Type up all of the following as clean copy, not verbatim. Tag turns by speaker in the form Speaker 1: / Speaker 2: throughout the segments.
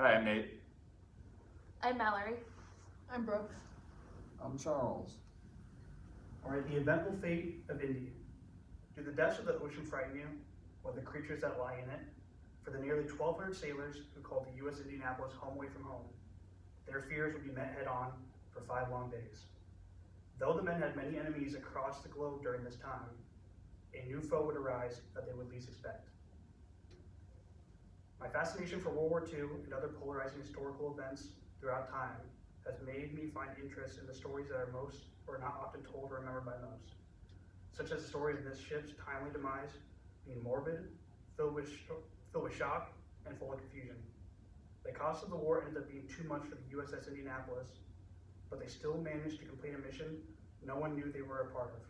Speaker 1: Hi, I'm Nate.
Speaker 2: I'm Mallory.
Speaker 3: I'm Brooke.
Speaker 4: I'm Charles.
Speaker 5: All right, the eventful fate of Indy. Do the depths of the ocean frighten you, or the creatures that lie in it? For the nearly 1,200 sailors who called the USS Indianapolis home away from home, their fears would be met head on for 5 long days. Though the men had many enemies across the globe during this time, a new foe would arise that they would least expect. My fascination for World War II and other polarizing historical events throughout time has made me find interest in the stories that are most or not often told or remembered by most, such as the story of this ship's timely demise being morbid, filled with shock, and full of confusion. The cost of the war ended up being too much for the USS Indianapolis, but they still managed to complete a mission no one knew they were a part of.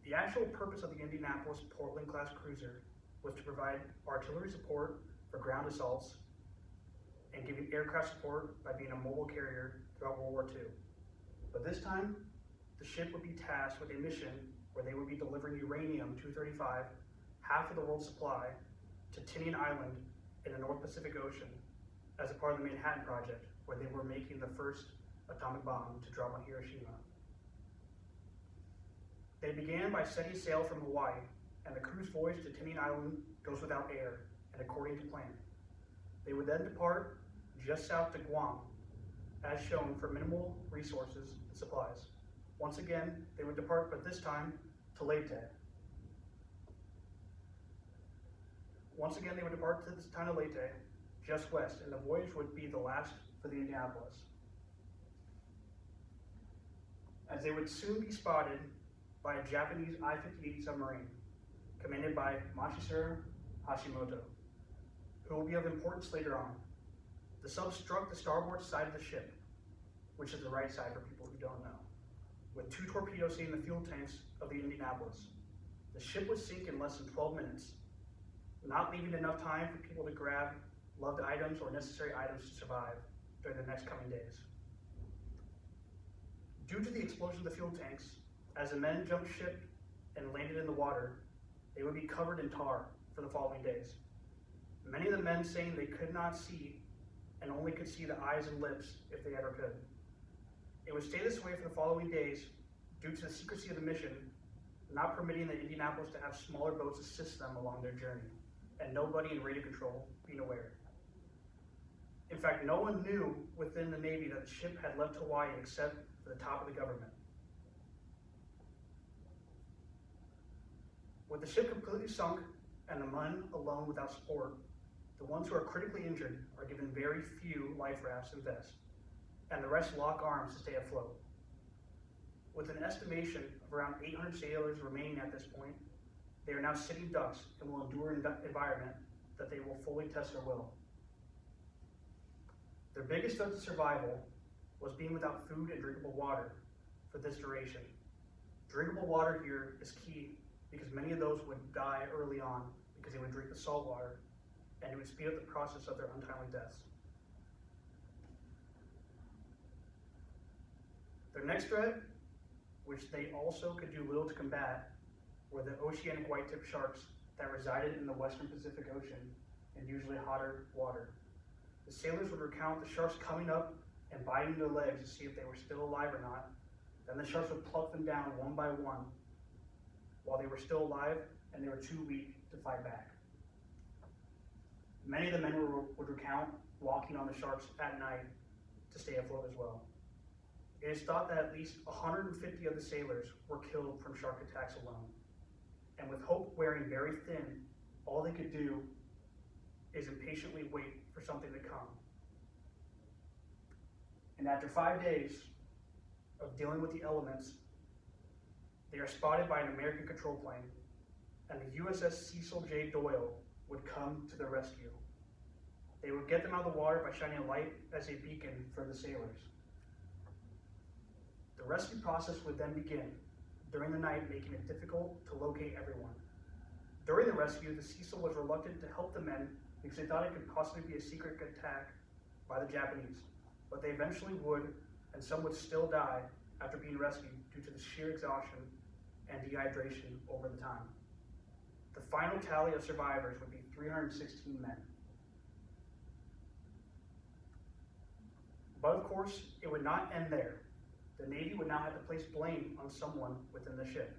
Speaker 5: The actual purpose of the Indianapolis Portland-class cruiser was to provide artillery support for ground assaults and giving aircraft support by being a mobile carrier throughout World War II. But this time, the ship would be tasked with a mission where they would be delivering uranium-235, half of the world's supply, to Tinian Island in the North Pacific Ocean as a part of the Manhattan Project, where they were making the first atomic bomb to drop on Hiroshima. They began by setting sail from Hawaii, and the crew's voyage to Tinian Island goes without air and according to plan. They would then depart just south to Guam, as shown, for minimal resources and supplies. Once again, they would depart, but this time to Leyte. Once again, they would depart to this town of Leyte, just west, and the voyage would be the last for the Indianapolis, as they would soon be spotted by a Japanese I-58 submarine, commanded by Mashisura Hashimoto, who will be of importance later on. The sub struck the starboard side of the ship, which is the right side for people who don't know, with 2 torpedoes hitting the fuel tanks of the Indianapolis. The ship would sink in less than 12 minutes, not leaving enough time for people to grab loved items or necessary items to survive during the next coming days. Due to the explosion of the fuel tanks, as the men jumped ship and landed in the water, they would be covered in tar for the following days. Many of the men saying they could not see and only could see the eyes and lips if they ever could. It would stay this way for the following days due to the secrecy of the mission, not permitting the Indianapolis to have smaller boats assist them along their journey, and nobody in radio control being aware. In fact, no one knew within the Navy that the ship had left Hawaii except for the top of the government. With the ship completely sunk and the men alone without support, the ones who are critically injured are given very few life rafts and vests, and the rest lock arms to stay afloat. With an estimation of around 800 sailors remaining at this point, they are now sitting ducks and will endure an environment that they will fully test their will. Their biggest threat to survival was being without food and drinkable water for this duration. Drinkable water here is key because many of those would die early on because they would drink the salt water, and it would speed up the process of their untimely deaths. Their next threat, which they also could do little to combat, were the oceanic white-tip sharks that resided in the western Pacific Ocean in usually hotter water. The sailors would recount the sharks coming up and biting their legs to see if they were still alive or not. Then the sharks would pluck them down one by one while they were still alive and they were too weak to fight back. Many of the men would recount walking on the sharks at night to stay afloat as well. It is thought that at least 150 of the sailors were killed from shark attacks alone. And with hope wearing very thin, all they could do is impatiently wait for something to come. And after 5 days of dealing with the elements, they are spotted by an American control plane, and the USS Cecil J. Doyle would come to their rescue. They would get them out of the water by shining a light as a beacon for the sailors. The rescue process would then begin during the night, making it difficult to locate everyone. During the rescue, the Cecil was reluctant to help the men because they thought it could possibly be a secret attack by the Japanese, but they eventually would, and some would still die after being rescued due to the sheer exhaustion and dehydration over the time. The final tally of survivors would be 316 men. But of course, it would not end there. The Navy would now have to place blame on someone within the ship,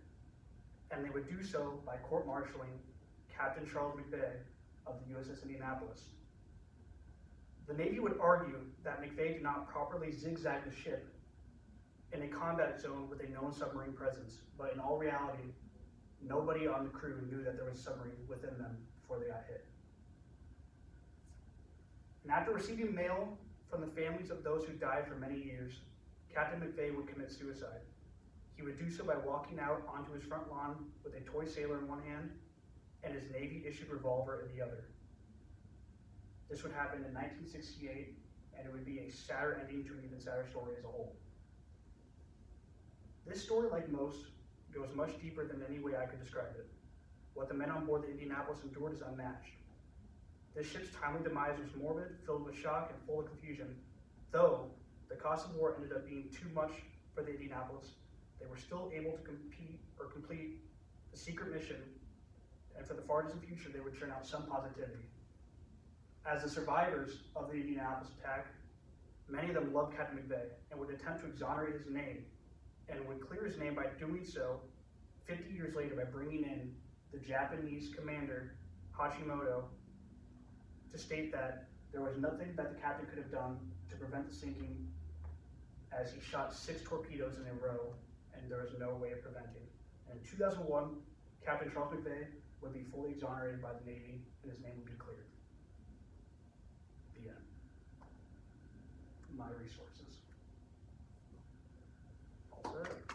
Speaker 5: and they would do so by court-martialing Captain Charles McVeigh of the USS Indianapolis. The Navy would argue that McVeigh did not properly zigzag the ship in a combat zone with a known submarine presence, but in all reality, nobody on the crew knew that there was a submarine within them before they got hit. And after receiving mail from the families of those who died for many years, Captain McVeigh would commit suicide. He would do so by walking out onto his front lawn with a toy sailor in one hand and his Navy-issued revolver in the other. This would happen in 1968, and it would be a sadder ending to an even sadder story as a whole. This story, like most, goes much deeper than any way I could describe it. What the men on board the Indianapolis endured is unmatched. This ship's timely demise was morbid, filled with shock, and full of confusion. Though the cost of war ended up being too much for the Indianapolis, they were still able to complete the secret mission, and for the far distant future, they would turn out some positivity. As the survivors of the Indianapolis attack, many of them loved Captain McVeigh and would attempt to exonerate his name, and would clear his name by doing so 50 years later by bringing in the Japanese commander, Hashimoto, to state that there was nothing that the captain could have done to prevent the sinking, as he shot 6 torpedoes in a row and there was no way of preventing. And in 2001, Captain Charles McVeigh would be fully exonerated by the Navy and his name would be cleared. The end. My resources. All set.